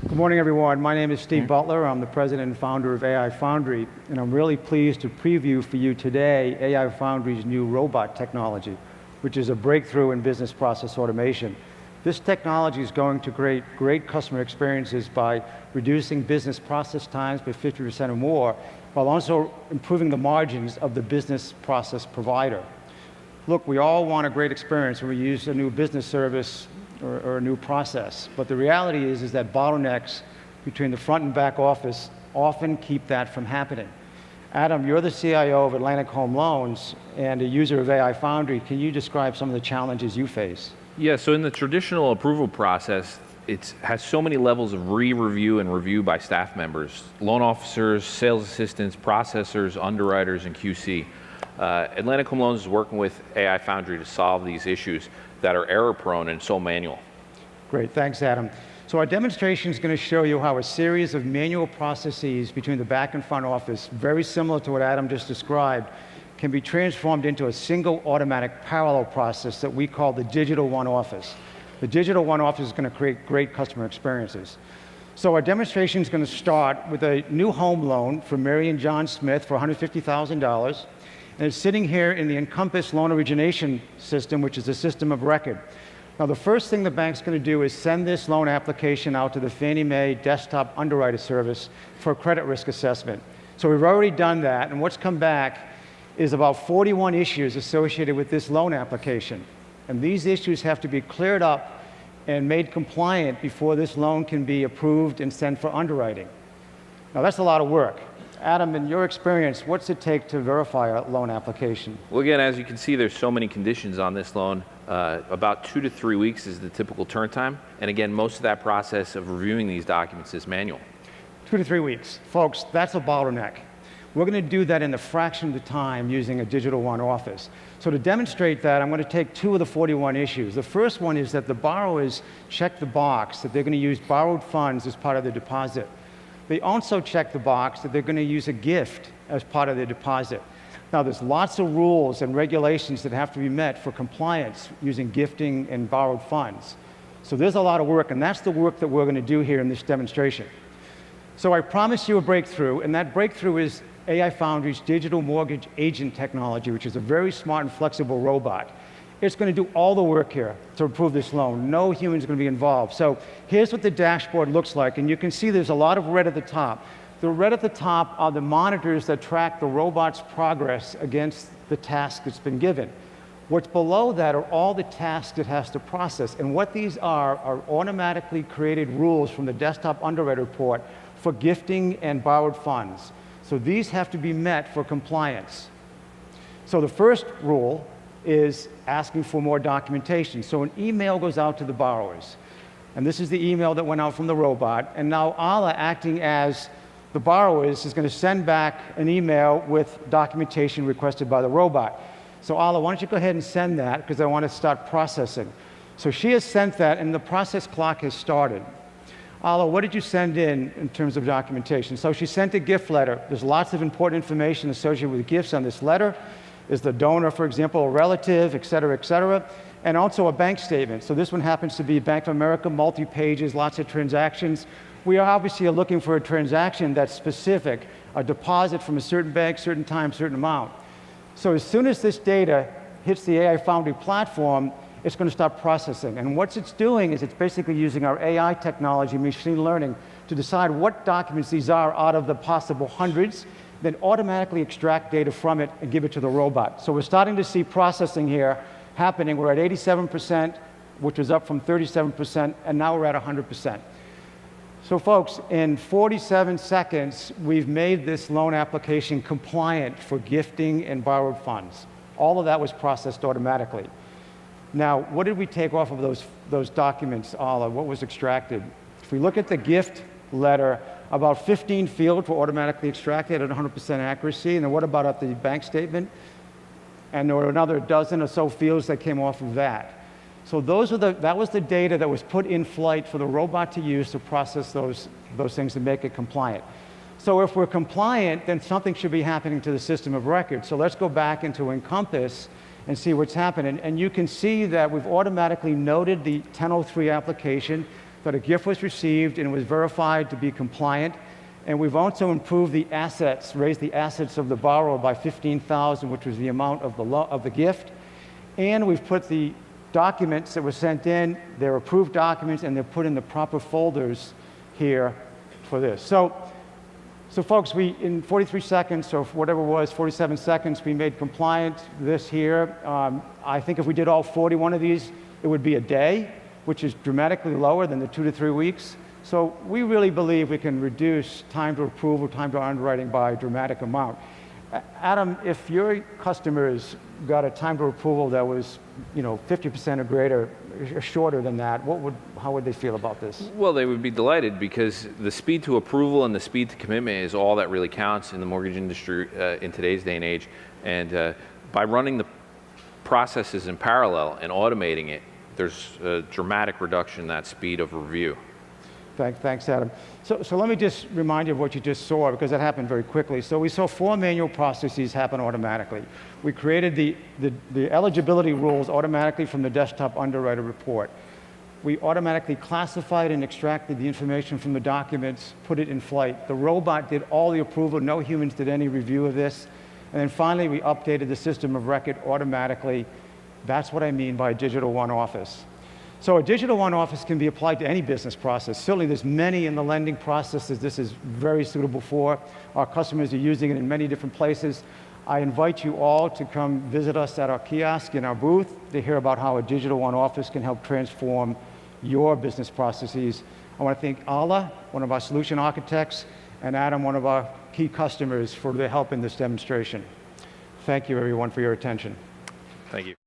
Good morning, everyone. My name is Steve Butler. I'm the president and founder of AI Foundry, and I'm really pleased to preview for you today AI Foundry's new robot technology, which is a breakthrough in business process automation. This technology is going to create great customer experiences by reducing business process times by 50% or more, while also improving the margins of the business process provider. Look, we all want a great experience when we use a new business service or a new process, but the reality is that bottlenecks between the front and back office often keep that from happening. Adam, you're the CIO of Atlantic Home Loans and a user of AI Foundry. Can you describe some of the challenges you face? Yeah, so in the traditional approval process, it has so many levels of re-review and review by staff members, loan officers, sales assistants, processors, underwriters, and QC. Atlantic Home Loans is working with AI Foundry to solve these issues that are error-prone and so manual. Great, thanks, Adam. So our demonstration is going to show you how a series of manual processes between the back and front office, very similar to what Adam just described, can be transformed into a single automatic parallel process that we call the Digital One Office. The Digital One Office is going to create great customer experiences. So our demonstration is going to start with a new home loan for Mary and John Smith for $150,000. And it's sitting here in the Encompass loan origination system, which is a system of record. Now, the first thing the bank's going to do is send this loan application out to the Fannie Mae desktop underwriter service for a credit risk assessment. So we've already done that, and what's come back is about 41 issues associated with this loan application. And these issues have to be cleared up and made compliant before this loan can be approved and sent for underwriting. Now, that's a lot of work. Adam, in your experience, what's it take to verify a loan application? Well, again, as you can see, there's so many conditions on this loan. About 2 to 3 weeks is the typical turn time. And again, most of that process of reviewing these documents is manual. 2 to 3 weeks. Folks, that's a bottleneck. We're going to do that in a fraction of the time using a Digital One Office. So to demonstrate that, I'm going to take 2 of the 41 issues. The first one is that the borrowers check the box that they're going to use borrowed funds as part of their deposit. They also check the box that they're going to use a gift as part of their deposit. Now, there's lots of rules and regulations that have to be met for compliance using gifting and borrowed funds. So there's a lot of work, and that's the work that we're going to do here in this demonstration. So I promised you a breakthrough, and that breakthrough is AI Foundry's digital mortgage agent technology, which is a very smart and flexible robot. It's going to do all the work here to approve this loan. No human's going to be involved. So here's what the dashboard looks like, and you can see there's a lot of red at the top. The red at the top are the monitors that track the robot's progress against the task that's been given. What's below that are all the tasks it has to process, and what these are automatically created rules from the desktop underwriter report for gifting and borrowed funds. So these have to be met for compliance. So the first rule is asking for more documentation. So an email goes out to the borrowers. And this is the email that went out from the robot. And now Ala, acting as the borrowers, is going to send back an email with documentation requested by the robot. So Ala, why don't you go ahead and send that, because I want to start processing. So she has sent that, and the process clock has started. Ala, what did you send in terms of documentation? So she sent a gift letter. There's lots of important information associated with gifts on this letter. Is the donor, for example, a relative, et cetera, and also a bank statement. So this one happens to be Bank of America, multi-pages, lots of transactions. We are obviously looking for a transaction that's specific, a deposit from a certain bank, certain time, certain amount. So as soon as this data hits the AI Foundry platform, it's going to start processing. And what it's doing is it's basically using our AI technology, machine learning, to decide what documents these are out of the possible hundreds, then automatically extract data from it and give it to the robot. So we're starting to see processing here happening. We're at 87%, which is up from 37%, and now we're at 100%. So folks, in 47 seconds, we've made this loan application compliant for gifting and borrowed funds. All of that was processed automatically. Now, what did we take off of those documents, Ala? What was extracted? If we look at the gift letter, about 15 fields were automatically extracted at 100% accuracy. And then what about at the bank statement? And there were another dozen or so fields that came off of that. So that was the data that was put in flight for the robot to use to process those things and make it compliant. So if we're compliant, then something should be happening to the system of record. So let's go back into Encompass and see what's happening. And you can see that we've automatically noted the 1003 application. but a gift was received and it was verified to be compliant. And we've also improved the assets, raised the assets of the borrower by $15,000, which was the amount of the gift. And we've put the documents that were sent in, they're approved documents, and they're put in the proper folders here for this. So folks, we, in 43 seconds, or whatever it was, 47 seconds, we made compliant this here. I think if we did all 41 of these, it would be a day, which is dramatically lower than the 2 to 3 weeks. So we really believe we can reduce time to approval, time to underwriting by a dramatic amount. Adam, if your customers got a time to approval that was, 50% or greater, shorter than that, how would they feel about this? Well, they would be delighted because the speed to approval and the speed to commitment is all that really counts in the mortgage industry in today's day and age. And by running the processes in parallel and automating it, there's a dramatic reduction in that speed of review. Thanks, Adam. So let me just remind you of what you just saw, because that happened very quickly. So we saw 4 manual processes happen automatically. We created the eligibility rules automatically from the desktop underwriter report. We automatically classified and extracted the information from the documents, put it in flight. The robot did all the approval. No humans did any review of this. And then finally, we updated the system of record automatically. That's what I mean by Digital One Office. So a Digital One Office can be applied to any business process. Certainly there's many in the lending processes this is very suitable for. Our customers are using it in many different places. I invite you all to come visit us at our kiosk in our booth to hear about how a Digital One Office can help transform your business processes. I want to thank Ala, one of our solution architects, and Adam, one of our key customers, for their help in this demonstration. Thank you, everyone, for your attention. Thank you.